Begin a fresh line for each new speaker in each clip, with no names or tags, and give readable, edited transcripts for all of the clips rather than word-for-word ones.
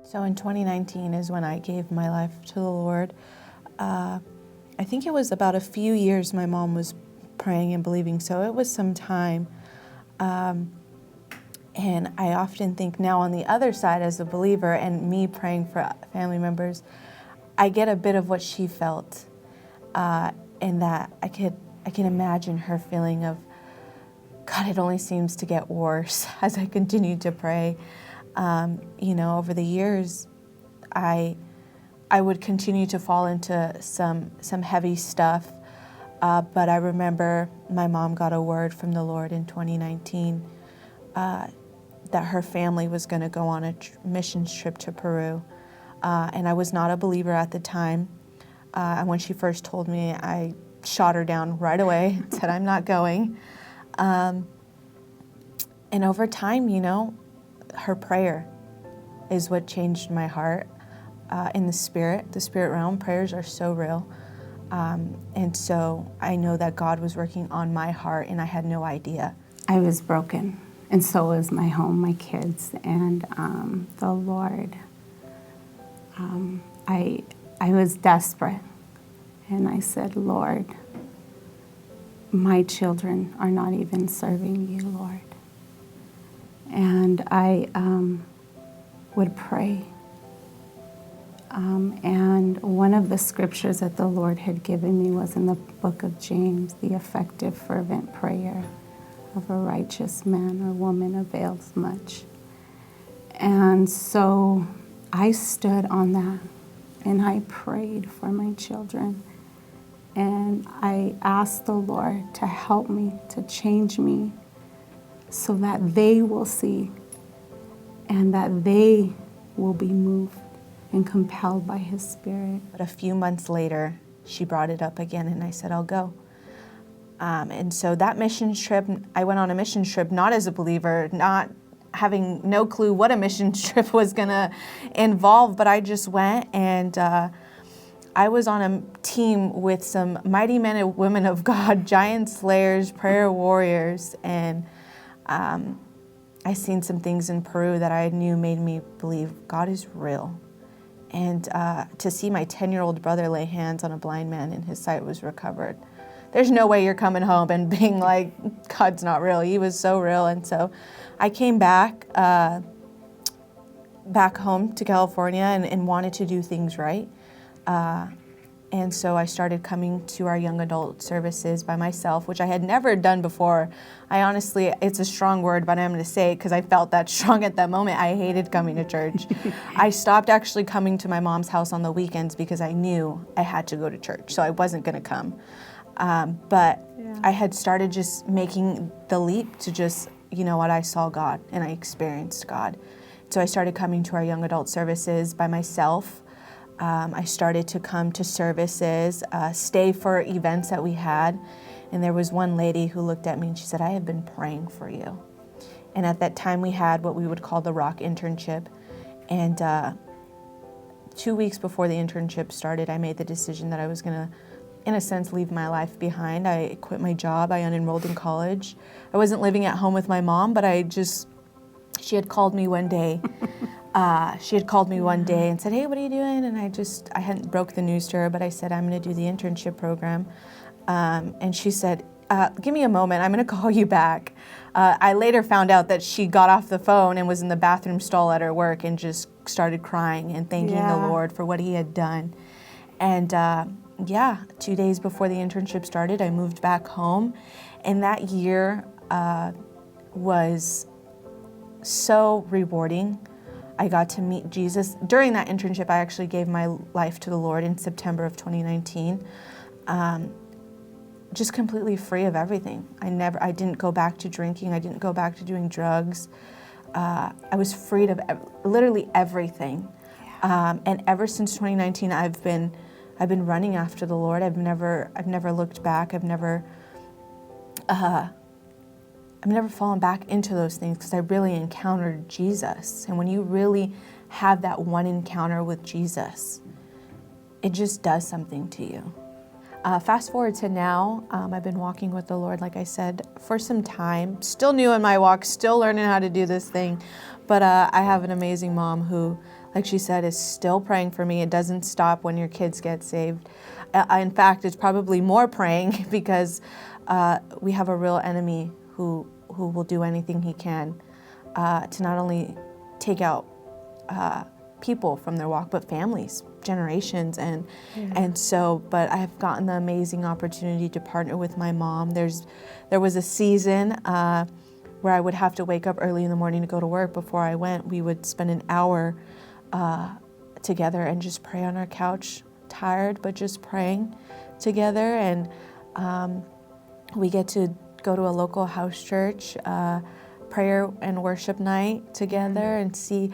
So in 2019 is when I gave my life to the Lord. I think it was about a few years my mom was praying and believing, so it was some time. And I often think now on the other side as a believer and me praying for family members, I get a bit of what she felt, in that I can imagine her feeling of, God, it only seems to get worse as I continue to pray. Over the years, I would continue to fall into some heavy stuff, but I remember my mom got a word from the Lord in 2019 that her family was going to go on a missions trip to Peru, and I was not a believer at the time. And when she first told me, I shot her down right away, said I'm not going. And over time, her prayer is what changed my heart. In the spirit realm, prayers are so real. And so I know that God was working on my heart and I had no idea.
I was broken, and so was my home, my kids, and the Lord. I was desperate, and I said, Lord, my children are not even serving you, Lord. And I would pray. And one of the scriptures that the Lord had given me was in the book of James, the effective, fervent prayer of a righteous man or woman avails much. And so I stood on that and I prayed for my children. And I asked the Lord to help me, to change me, so that they will see and that they will be moved and compelled by His Spirit.
But a few months later, she brought it up again, and I said, I'll go. And so that missions trip, I went on a missions trip not as a believer, not having no clue what a missions trip was going to involve, but I just went, and I was on a team with some mighty men and women of God, giant slayers, prayer warriors, and I seen some things in Peru that I knew made me believe God is real. And to see my 10-year-old brother lay hands on a blind man and his sight was recovered. There's no way you're coming home and being like, God's not real. He was so real. And so I came back home to California and wanted to do things right. And so I started coming to our young adult services by myself, which I had never done before. I honestly, it's a strong word, but I'm going to say it because I felt that strong at that moment. I hated coming to church. I stopped actually coming to my mom's house on the weekends because I knew I had to go to church, so I wasn't going to come. But I had started just making the leap to just, I saw God and I experienced God. So I started coming to our young adult services by myself. I started to come to services, stay for events that we had. And there was one lady who looked at me and she said, I have been praying for you. And at that time we had what we would call the Rock internship. And 2 weeks before the internship started, I made the decision that I was going to, in a sense, leave my life behind. I quit my job. I unenrolled in college. I wasn't living at home with my mom, but she had called me one day. And said, hey, what are you doing? And I hadn't broke the news to her, but I said, I'm going to do the internship program. And she said, give me a moment. I'm going to call you back. I later found out that she got off the phone and was in the bathroom stall at her work and just started crying and thanking the Lord for what He had done. And 2 days before the internship started, I moved back home. And that year was so rewarding. I got to meet Jesus. During that internship, I actually gave my life to the Lord in September of 2019. Just completely free of everything. I didn't go back to drinking. I didn't go back to doing drugs. I was freed of literally everything. And ever since 2019, I've been running after the Lord. I've never looked back. I've never fallen back into those things because I really encountered Jesus. And when you really have that one encounter with Jesus, it just does something to you. Fast forward to now, I've been walking with the Lord, like I said, for some time. Still new in my walk, still learning how to do this thing. But I have an amazing mom who like she said, is still praying for me. It doesn't stop when your kids get saved. In fact, it's probably more praying because we have a real enemy who will do anything he can to not only take out people from their walk, but families, generations, and so. But I have gotten the amazing opportunity to partner with my mom. There was a season where I would have to wake up early in the morning to go to work. Before I went, we would spend an hour together and just pray on our couch, tired, but just praying together. And we get to go to a local house church, prayer and worship night together, and see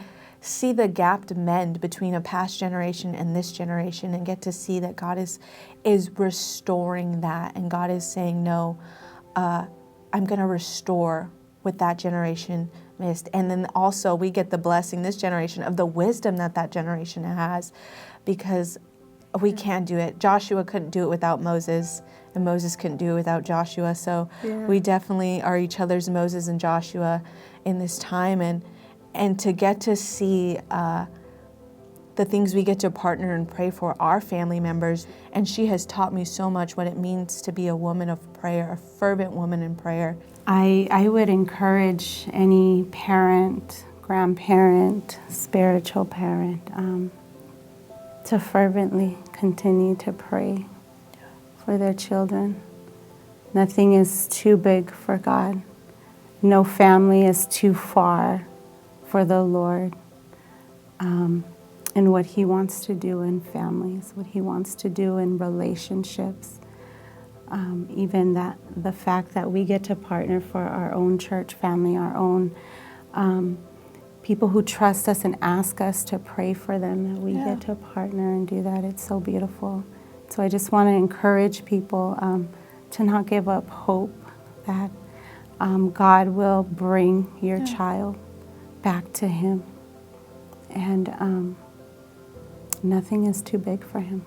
the gap to mend between a past generation and this generation, and get to see that God is restoring that, and God is saying, no, I'm going to restore what that generation missed. And then also we get the blessing, this generation, of the wisdom that generation has, because we can't do it. Joshua couldn't do it without Moses, and Moses couldn't do it without Joshua. So we definitely are each other's Moses and Joshua in this time, and to get to see the things we get to partner and pray for our family members. And she has taught me so much what it means to be a woman of prayer, a fervent woman in prayer.
I would encourage any parent, grandparent, spiritual parent to fervently continue to pray for their children. Nothing is too big for God. No family is too far for the Lord, and what He wants to do in families, what He wants to do in relationships. Even the fact that we get to partner for our own church family, our own people who trust us and ask us to pray for them, that we get to partner and do that. It's so beautiful. So I just want to encourage people to not give up hope that God will bring your child back to Him, and nothing is too big for Him.